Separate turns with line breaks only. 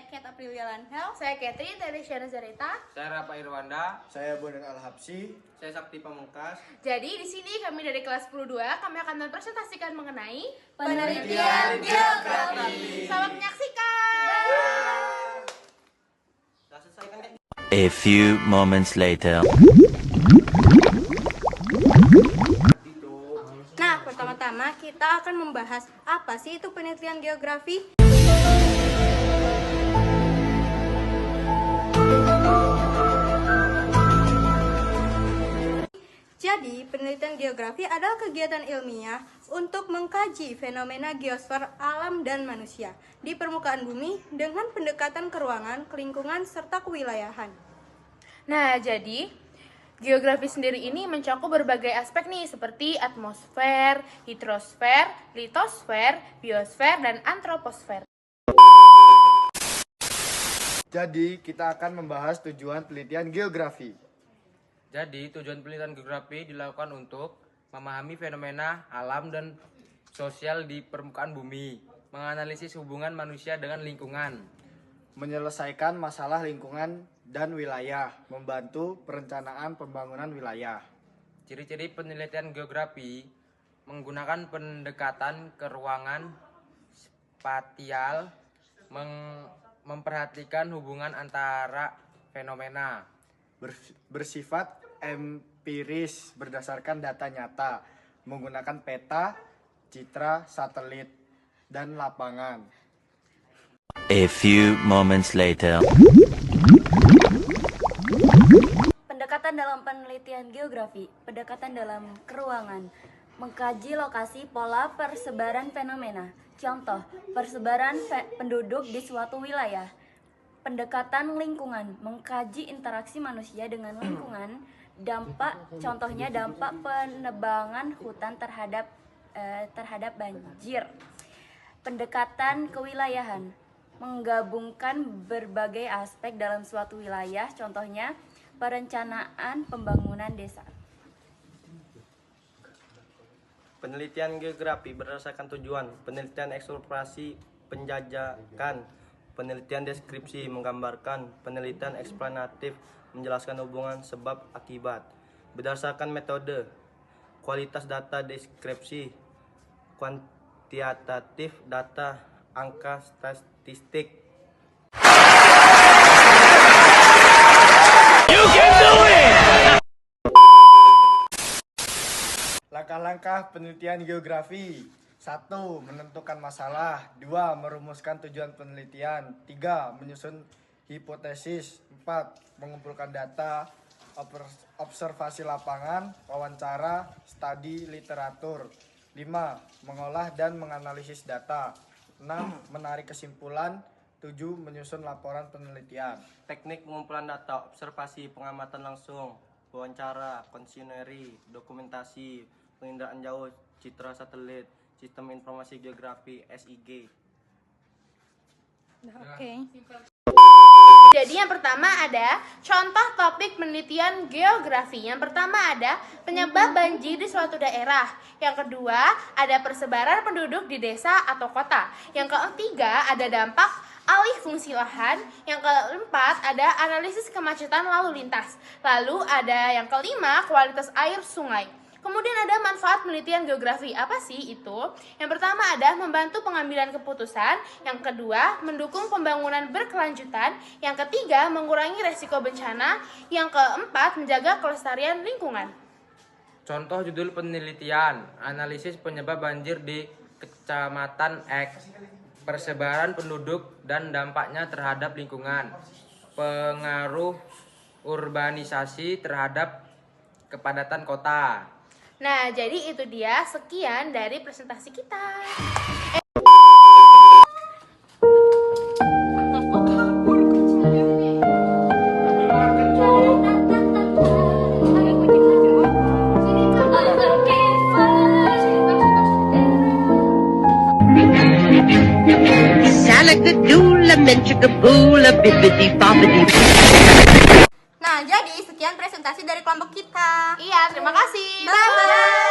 Kate Aprilia Lanhel.
Saya Catherine dari Syara Zareta.
Saya Rafa Irwanda.
Saya Bondan Al-Habsi.
Saya Sakti Pamungkas.
Jadi di sini kami dari kelas 10 2 kami akan mempresentasikan mengenai
Penelitian geografi.
Selamat menyaksikan.
Sudah selesai kan?
A few moments later.
Nah, pertama-tama kita akan membahas apa sih itu penelitian geografi. Jadi, penelitian geografi adalah kegiatan ilmiah untuk mengkaji fenomena geosfer alam dan manusia di permukaan bumi dengan pendekatan ke ruangan, ke lingkungan, serta kewilayahan.
Nah, jadi geografi sendiri ini mencakup berbagai aspek nih seperti atmosfer, hidrosfer, litosfer, biosfer, dan antroposfer.
Jadi, kita akan membahas tujuan penelitian geografi.
Jadi, tujuan penelitian geografi dilakukan untuk memahami fenomena alam dan sosial di permukaan bumi, menganalisis hubungan manusia dengan lingkungan,
Menyelesaikan masalah lingkungan dan wilayah, membantu perencanaan pembangunan wilayah.
Ciri-ciri penelitian geografi menggunakan pendekatan ke ruangan spasial, memperhatikan hubungan antara fenomena,
Bersifat empiris berdasarkan data nyata, menggunakan peta, citra, satelit, dan lapangan.
A few moments later.
Pendekatan dalam penelitian geografi, pendekatan dalam keruangan, mengkaji lokasi pola persebaran fenomena. Contoh, persebaran penduduk di suatu wilayah. Pendekatan lingkungan, mengkaji interaksi manusia dengan lingkungan. Contohnya dampak penebangan hutan terhadap banjir. Pendekatan kewilayahan, menggabungkan berbagai aspek dalam suatu wilayah, contohnya perencanaan pembangunan desa.
Penelitian geografi berdasarkan tujuan, penelitian eksplorasi, penjajakan, penelitian deskripsi, menggambarkan, penelitian eksplanatif, menjelaskan hubungan sebab akibat. Berdasarkan metode, kualitas data deskripsi, kuantitatif data, angka statistik.
Langkah-langkah penelitian geografi. 1. Menentukan masalah. 2. Merumuskan tujuan penelitian. 3. Menyusun hipotesis. 4. Mengumpulkan data, observasi lapangan, wawancara, studi literatur. 5. Mengolah dan menganalisis data. 6. Menarik kesimpulan. 7. Menyusun laporan penelitian.
Teknik pengumpulan data, observasi, pengamatan langsung, wawancara, konsineri, dokumentasi, penginderaan jauh, citra satelit, sistem informasi geografi, SIG.
Oke.
Jadi yang pertama ada contoh topik penelitian geografi. Yang pertama ada penyebab banjir di suatu daerah. Yang kedua ada persebaran penduduk di desa atau kota. Yang ketiga ada dampak alih fungsi lahan. Yang keempat ada analisis kemacetan lalu lintas. Lalu ada yang kelima kualitas air sungai. Kemudian ada manfaat penelitian geografi. Apa sih itu? Yang pertama ada membantu pengambilan keputusan. Yang kedua, mendukung pembangunan berkelanjutan. Yang ketiga, mengurangi resiko bencana. Yang keempat, menjaga kelestarian lingkungan.
Contoh judul penelitian, analisis penyebab banjir di Kecamatan X, persebaran penduduk dan dampaknya terhadap lingkungan, pengaruh urbanisasi terhadap kepadatan kota.
Nah, jadi itu dia sekian dari presentasi kita.
Nah, jadi sekian presentasi dari kelompok kita.
Iya, terima kasih.
Bye-bye.